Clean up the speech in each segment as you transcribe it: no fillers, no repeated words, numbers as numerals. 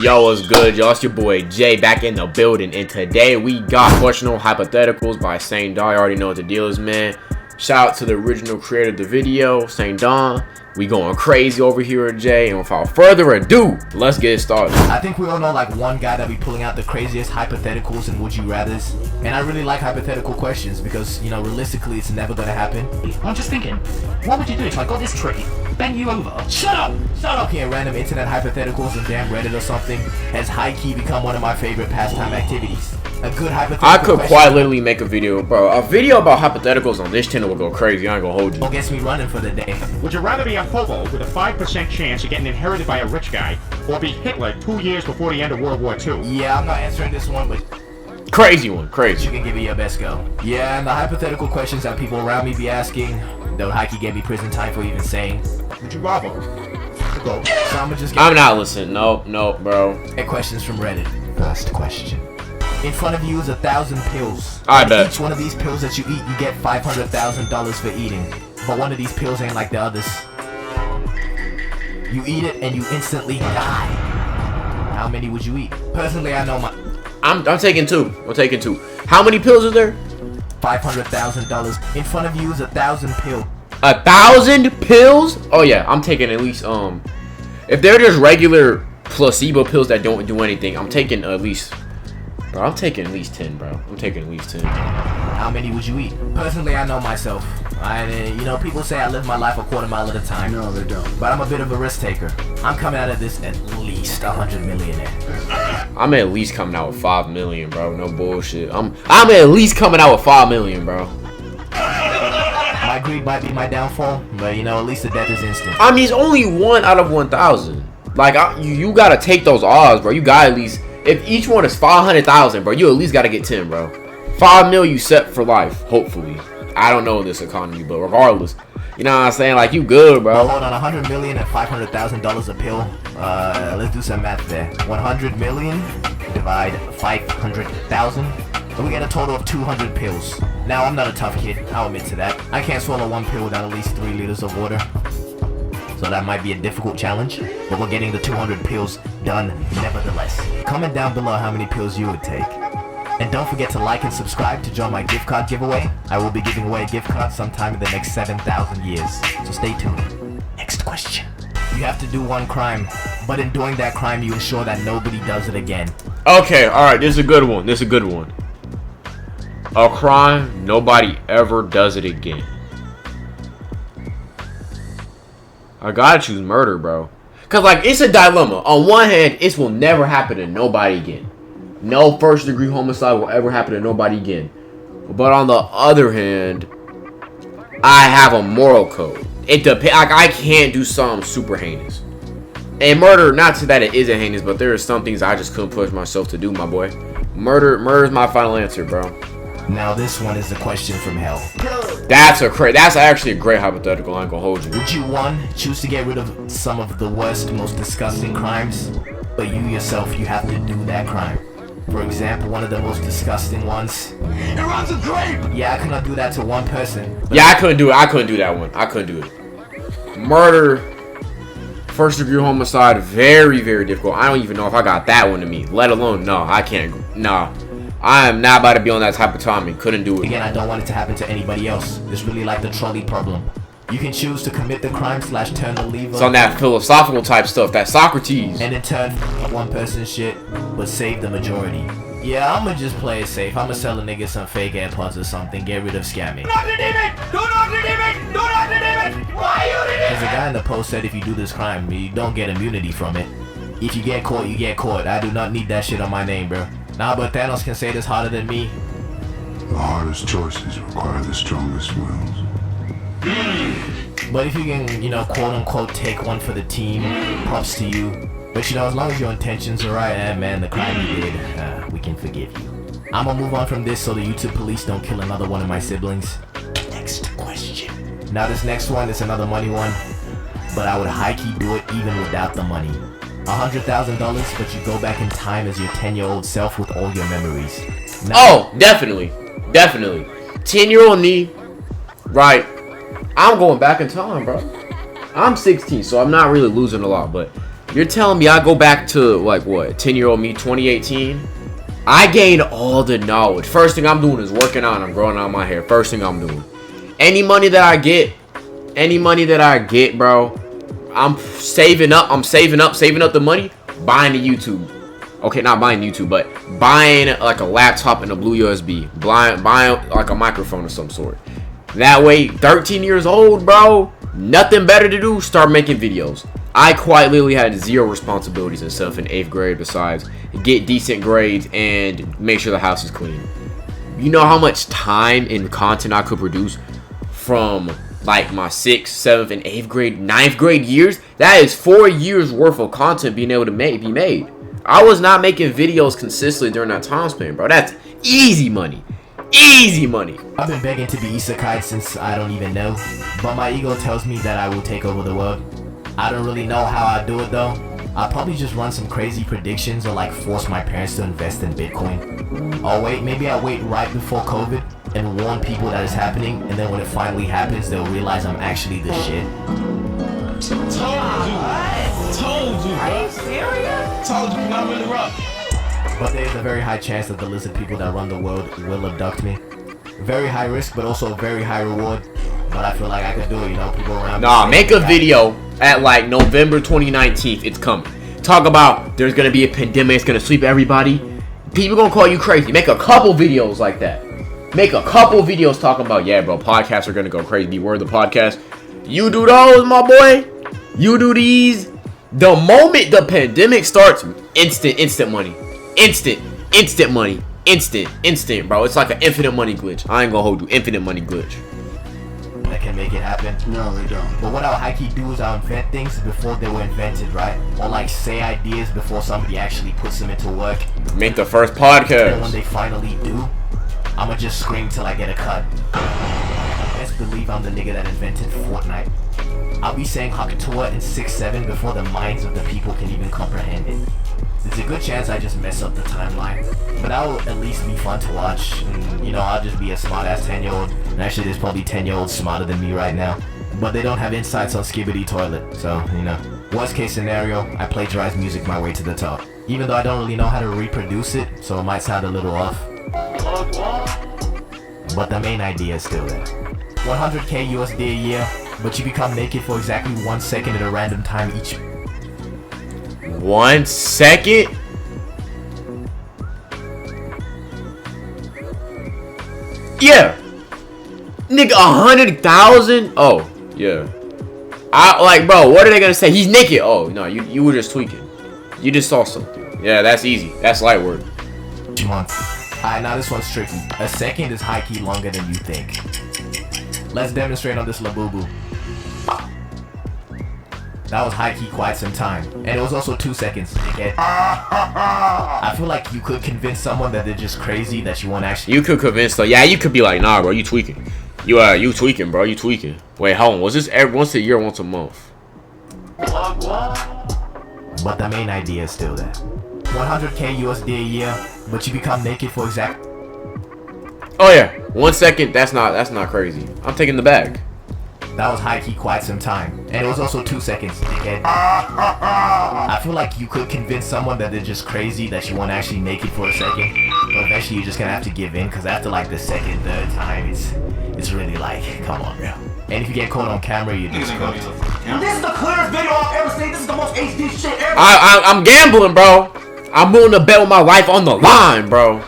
Yo, what's good, y'all? It's your boy Jay back in the building, and today we got questionable hypotheticals by Saint Don. You already know what the deal is, man. Shout out to the original creator of the video, Saint Don. We going crazy over here at Jay, and without further ado, let's get started. I think we all know like one guy that be pulling out the craziest hypotheticals and would you rathers, and I really like hypothetical questions because, you know, realistically it's never gonna happen. I'm just thinking, what would you do if I got this tree, bend you over? Shut up Here, random internet hypotheticals and damn Reddit or something has high-key become one of my favorite pastime activities. A good hypothetical I could question quite literally make a video, bro. A video about hypotheticals on this channel will go crazy. I ain't gonna hold you. gets me running for the day. Would you rather be a hobo with a 5% chance of getting inherited by a rich guy, or be Hitler 2 years before the end of World War II? Yeah, I'm not answering this one, but Crazy one, crazy. you can give it your best go. Yeah, and the hypothetical questions that people around me be asking, they'll high-key get me prison time for even saying. Would you rather go? So I'ma just I'm not listening. Nope, bro. get questions from Reddit. First question. In front of you is 1,000 pills. I And bet. each one of these pills that you eat, you get $500,000 for eating. But one of these pills ain't like the others. You eat it and you instantly die. How many would you eat? Personally, I know my I'm taking two. I'm taking two. How many pills are there? $500,000. In front of you is 1,000 pills. 1,000 pills? Oh yeah, I'm taking at least if they're just regular placebo pills that don't do anything, I'm taking at least, bro. I'm taking at least 10, bro. I'm taking at least 10. How many would you eat? Personally, I know myself. You know, people say I live my life a quarter mile at a time. No, they don't. But I'm a bit of a risk taker. I'm coming out of this at least 100 millionaire. I'm at least coming out with 5 million, bro. No bullshit. I'm at least coming out with 5 million, bro. My greed might be my downfall, but you know, at least the death is instant. I mean, it's only 1 out of 1,000. Like, you gotta take those odds, bro. You gotta at least, if each one is 500,000, bro, you at least gotta get 10, bro. 5 mil you set for life, hopefully. I don't know this economy, but regardless, you know what I'm saying? Like, you good, Well, bro. hold on, 100 million and $500,000 a pill. Let's do some math there. 100 million divide 500,000. So we get a total of 200 pills. Now, I'm not a tough kid, I'll admit to that. I can't swallow one pill without at least 3 liters of water. So that might be a difficult challenge, but we're getting the 200 pills done nevertheless. Comment down below how many pills you would take. And don't forget to like and subscribe to join my gift card giveaway. I will be giving away a gift card sometime in the next 7,000 years. So stay tuned. Next question. You have to do one crime, but in doing that crime, you ensure that nobody does it again. Okay, alright, this is a good one. This is a good one. A crime, nobody ever does it again. I gotta choose murder, bro. Cause like, it's a dilemma. On one hand, it will never happen to nobody again. No first degree homicide will ever happen to nobody again. But on the other hand, I have a moral code. It depends. Like, I can't do something super heinous. And murder, not to that it isn't heinous, but there are some things I just couldn't push myself to do, my boy. Murder is my final answer, bro. Now this one is a question from hell. That's actually a great hypothetical. I ain't gonna hold you. Would you, one, choose to get rid of some of the worst, most disgusting crimes, but you yourself, you have to do that crime? For example, one of the most disgusting ones. It runs a grape! Yeah, I could not do that to one person. But Yeah, I couldn't do it. I couldn't do that one. I couldn't do it. Murder, first degree homicide, very, very difficult. I don't even know if I got that one to me. Let alone, no, I can't. Nah, I am not about to be on that type of timing. Couldn't do it. Again, I don't want it to happen to anybody else. It's really like the trolley problem. You can choose to commit the crime / turn the lever. It's on that philosophical type stuff. That Socrates. And in turn, one person's shit, but save the majority. Yeah, I'ma just play it safe. I'ma sell a nigga some fake AirPods or something. Get rid of scamming. Do not redeem it! Do not redeem it! Do not redeem it! Why you redeem There's a guy in the post said if you do this crime, you don't get immunity from it. If you get caught, you get caught. I do not need that shit on my name, bro. Nah, but Thanos can say this harder than me. The hardest choices require the strongest wills. But if you can, you know, quote unquote take one for the team, props to you. But you know, as long as your intentions are right, man, the crime you did, we can forgive you. I'ma move on from this so the YouTube police don't kill another one of my siblings. Next question. Now this next one is another money one, but I would high-key do it even without the money. $100,000, but you go back in time as your 10-year-old self with all your memories. Now, Oh, definitely. 10-year-old me, right? I'm going back in time, bro. I'm 16, so I'm not really losing a lot, but You're telling me I go back to like what 10-year-old me, 2018? I gained all the knowledge. First thing I'm doing is working out and I'm growing out my hair. First thing I'm doing. Any money that I get, bro, I'm saving up. I'm saving up the money, buying the YouTube. Okay, not buying YouTube, but buying like a laptop and a blue USB. Buying like a microphone of some sort. That way, 13 years old, bro, nothing better to do, start making videos. I quite literally had zero responsibilities and stuff in 8th grade besides get decent grades and make sure the house is clean. You know how much time and content I could produce from like my 6th, 7th, and 8th grade, 9th grade years? That is 4 years worth of content being able to be made. I was not making videos consistently during that time span, bro. That's easy money. Easy money. I've been begging to be isekai since I don't even know, but my ego tells me that I will take over the world. I don't really know how I do it though. I'll probably just run some crazy predictions or like force my parents to invest in Bitcoin. Oh wait, maybe I'll wait right before COVID and warn people that it's happening, and then when it finally happens, they'll realize I'm actually the shit. Told you, bro. Are you serious? Told you, not really rough. But there's a very high chance that the lizard people that run the world will abduct me. Very high risk, but also a very high reward. But I feel like I could do it, you know, people around me. Nah, make a video at like November 2019. It's coming. Talk about there's gonna be a pandemic, it's gonna sweep everybody. People gonna call you crazy. Make a couple videos like that. Make a couple videos talking about, yeah, bro, podcasts are gonna go crazy. Beware the podcast. You do those, my boy. You do these. The moment the pandemic starts, instant money. Instant money. Instant, bro. It's like an infinite money glitch. I ain't gonna hold you. Infinite money glitch. That can make it happen. No, they don't. But what I'll high-key do is I'll invent things before they were invented, right? Or like say ideas before somebody actually puts them into work. Make the first And podcast. when they finally do, I'ma just scream till I get a cut. Best believe I'm the nigga that invented Fortnite. I'll be saying Hakutua in 6-7 before the minds of the people can even comprehend it. There's a good chance I just mess up the timeline, but that will at least be fun to watch. And, you know, I'll just be a smart-ass 10-year-old. And actually, there's probably 10-year-olds smarter than me right now. But they don't have insights on Skibidi Toilet, so, you know. Worst case scenario, I plagiarize music my way to the top. Even though I don't really know how to reproduce it, so it might sound a little off. But the main idea is still there. 100k USD a year, but you become naked for exactly 1 second at a random time each. 1 second? Yeah. Nigga, 100,000? Oh, yeah. I like, bro, what are they gonna say? He's naked. Oh, no, you were just tweaking. You just saw something. Yeah, that's easy. That's light work. 2 months. Alright, now this one's tricky. A second is high-key longer than you think. Let's demonstrate on this labubu. That was high-key quite some time. And it was also 2 seconds, dickhead. I feel like you could convince someone that they're just crazy, that you won't actually... You could convince them. Yeah, you could be like, nah, bro, you tweaking. You tweaking, bro. You tweaking. Wait, hold on. Was this once a year, once a month? But the main idea is still there. 100k USD a year, but you become naked for exact... Oh yeah, 1 second. That's not crazy. I'm taking the bag. That was high-key quite some time. And it was also 2 seconds, dickhead. I feel like you could convince someone that they're just crazy, that you won't actually make it for a second. But eventually you're just gonna have to give in, because after like the second, third time, it's really like, come on, bro. And if you get caught on camera, you're just cooked. This is the clearest video I've ever seen. This is the most HD shit ever. I'm gambling, bro. I'm willing to bet with my life on the line, bro.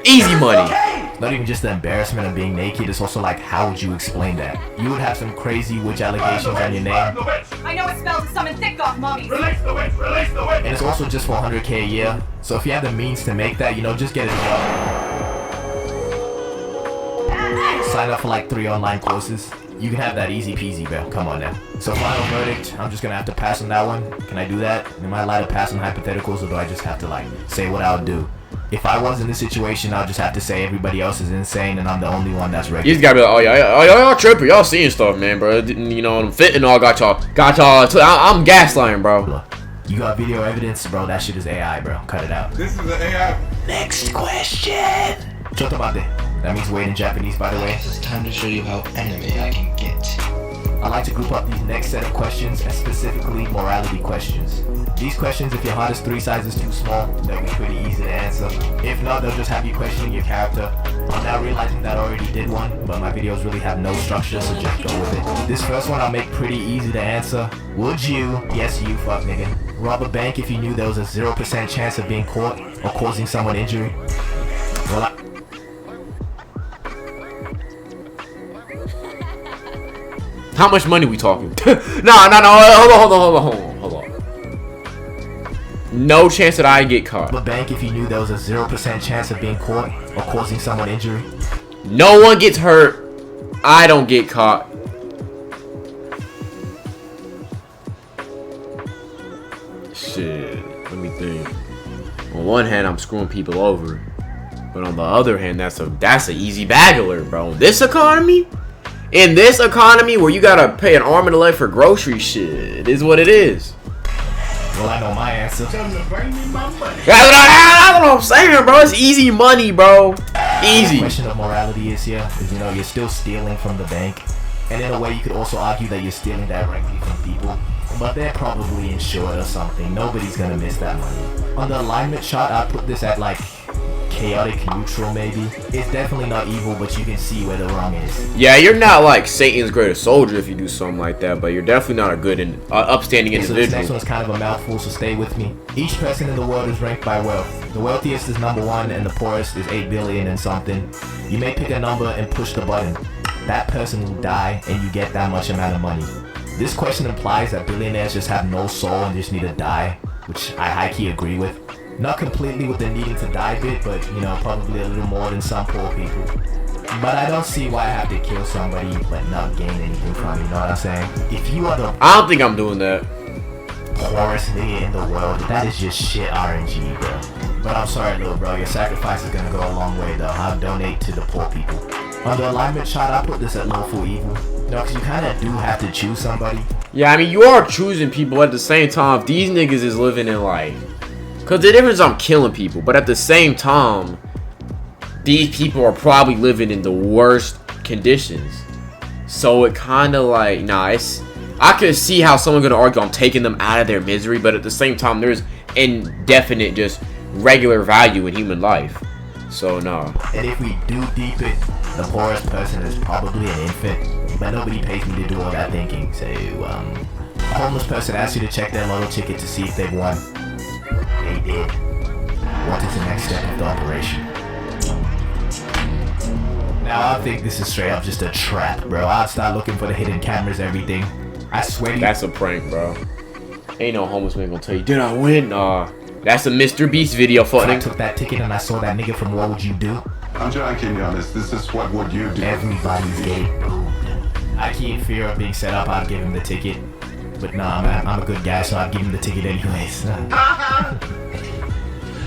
Easy money. Not even just the embarrassment of being naked, it's also like, how would you explain that? You would have some crazy witch allegations on your name. I know it spells to summon thick off mummies. Release the witch, release the witch. And it's also just for 100k a year. So if you have the means to make that, you know, just get a job. Sign up for like 3 online courses. You can have that easy peasy, bro. Come on now. So final verdict, I'm just gonna have to pass on that one. Can I do that? Am I allowed to pass on hypotheticals, or do I just have to like say what I would do? If I was in this situation, I'll just have to say everybody else is insane and I'm the only one that's ready. You just gotta be like, oh y'all tripping, y'all seeing stuff, man, bro. You know, I'm fitting all got y'all. I'm gaslighting, bro. You got video evidence, bro? That shit is AI, bro. Cut it out. This is the AI. Next question. Chotomate. That means wait in Japanese, by the way. It's time to show you how anime I can get. I like to group up these next set of questions as specifically morality questions. These questions, if your heart is 3 sizes too small, they'll be pretty easy to answer. If not, they'll just have you questioning your character. I'm now realizing that I already did one, but my videos really have no structure, so just go with it. This first one I'll make pretty easy to answer. Would you, yes you fuck nigga, rob a bank if you knew there was a 0% chance of being caught or causing someone injury? Well, How much money we talking? No, hold on. No chance that I get caught. rob a bank if you knew there was a 0% chance of being caught or causing someone injury? No one gets hurt. I don't get caught. Shit. Let me think. On one hand, I'm screwing people over, but on the other hand, that's an easy bag alert, bro. In this economy where you gotta pay an arm and a leg for grocery shit, it is what it is. Well, I know my answer. That's what I'm saying, bro. It's easy money, bro. Easy. The question of morality is here is, you know, you're still stealing from the bank, and in a way you could also argue that you're stealing directly from people, but they're probably insured or something. Nobody's gonna miss that money. On the alignment chart, I put this at like chaotic neutral maybe. It's definitely not evil, but you can see where the wrong is. Yeah, you're not like Satan's greatest soldier if you do something like that, but you're definitely not a good and upstanding So individual. this next one's kind of a mouthful, so stay with me. Each person in the world is ranked by wealth. The wealthiest is number 1 and the poorest is 8 billion and something. You may pick a number and push the button. That person will die and you get that much amount of money. This question implies that billionaires just have no soul and just need to die, which I high-key agree with. Not completely with the needing to die bit, but you know, probably a little more than some poor people. But I don't see why I have to kill somebody but not gain anything from it, you know what I'm saying? If you are the I don't think I'm doing that. poorest nigga in the world, that is just shit RNG, bro. But I'm sorry, little bro, your sacrifice is gonna go a long way though. I'll donate to the poor people. On the alignment chart, I put this at lawful evil. You know, cause you kinda do have to choose somebody. Yeah, I mean, you are choosing people at the same time. If these niggas is living in life. Because the difference is I'm killing people, but at the same time, these people are probably living in the worst conditions. So it kind of like, nah, I could see how someone's going to argue I'm taking them out of their misery, but at the same time, there's indefinite, just regular value in human life. So, nah. And if we do deep it, the poorest person is probably an infant, but nobody pays me to do all that thinking. So, a homeless person asks you to check their lotto ticket to see if they've won. They did. What is the next step of the operation? Now I think this is straight up just a trap, bro. I'll start looking for the hidden cameras, everything. I swear to you. That's a prank, bro. Ain't no homeless man gonna tell you, did I win? Nah. That's a Mr. Beast video, fuck If I nigga. took that ticket and I saw that nigga from What Would You Do? I'm joking, honest. This is what would you do? Everybody's getting boobed. I keep fear of being set up, I'd give him the ticket. But nah, I'm a good guy, so I'd give him the ticket anyways.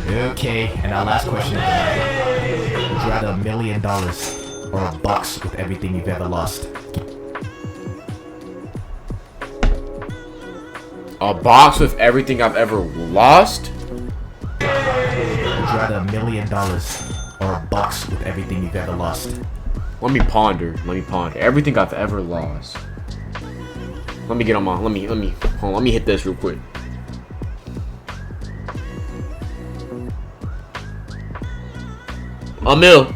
Okay, and our last question of the night. Would you rather $1 million or a box with everything you've ever lost? A box with everything I've ever lost? Would you rather $1 million or a box with everything you've ever lost? Let me ponder. Everything I've ever lost. Let me get on my, let me hit this real quick. A mil.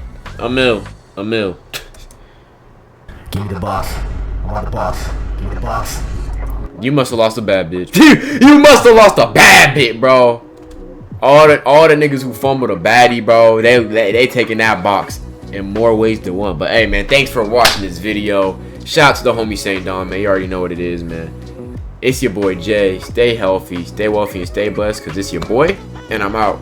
Give me the box. I want the box. Give me the box. You must have lost a bad bitch. You must have lost a bad bitch, bro. All the niggas who fumbled a baddie, bro, they taking that box in more ways than one. But hey, man, thanks for watching this video. Shout out to the homie St. Don, man. You already know what it is, man. It's your boy Jay. Stay healthy, stay wealthy, and stay blessed, because it's your boy, and I'm out.